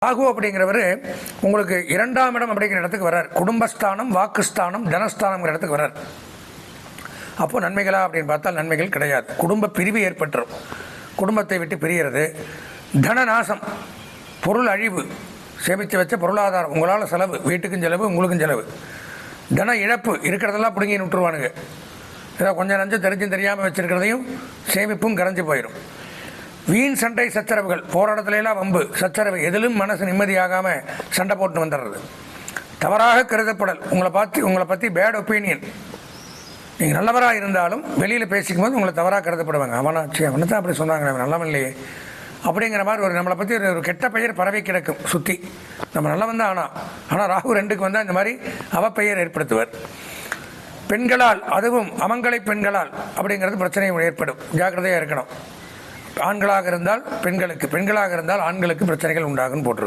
ராகு அப்படிங்கிறவர் உங்களுக்கு 2ஆம் இடம் அப்படிங்கிற இடத்துக்கு வர்றார். குடும்பஸ்தானம், வாக்குஸ்தானம், தனஸ்தானம்ங்கிற இடத்துக்கு வர்றார். அப்போ நன்மைகளா அப்படின்னு பார்த்தால் நன்மைகள் கிடையாது. குடும்ப பிரிவு ஏற்பட்டுரும். குடும்பத்தை விட்டு பிரிகிறது. தனநாசம், பொருள் அழிவு, சேமித்து வச்ச பொருளாதாரம் உங்களால் செலவு, வீட்டுக்கும் செலவு, உங்களுக்கும் செலவு. தன இழப்பு, இருக்கிறதெல்லாம் பிடுங்கி விட்டுருவானுங்க. ஏதோ கொஞ்சம் நஞ்சம் தெரிஞ்சும் தெரியாமல் வச்சுருக்கிறதையும் சேமிப்பும் கரைஞ்சி போயிடும். வீண் சண்டை சச்சரவுகள், போராட்டத்திலாம் வம்பு சச்சரவு, எதிலும் மனசு நிம்மதியாகாமல் சண்டை போட்டு வந்துடுறது. தவறாக கருதப்படல், உங்களை பற்றி பேட் ஒப்பீனியன். நீங்கள் நல்லவராக இருந்தாலும் வெளியில் பேசிக்கும் போது உங்களை தவறாக கருதப்படுவாங்க. அவனாச்சு அவனை தான் அப்படி சொன்னாங்க, அவன் நல்லவன் இல்லையே அப்படிங்கிற மாதிரி நம்மளை பற்றி ஒரு கெட்ட பெயர் பரவி கிடக்கும் சுற்றி. நம்ம நல்லவன் தான். ஆனால் ராகு 2க்கு வந்தால் இந்த மாதிரி அவப்பெயர் ஏற்படுத்துவார். பெண்களால், அதுவும் அமங்கலை பெண்களால் அப்படிங்கிறது பிரச்சனை ஏற்படும். ஜாக்கிரதையாக இருக்கணும். ஆண்களாக இருந்தால் பெண்களுக்கு, பெண்களாக இருந்தால் ஆண்களுக்கு பிரச்சனைகள் உண்டாகுன்னு போட்டிருக்கு.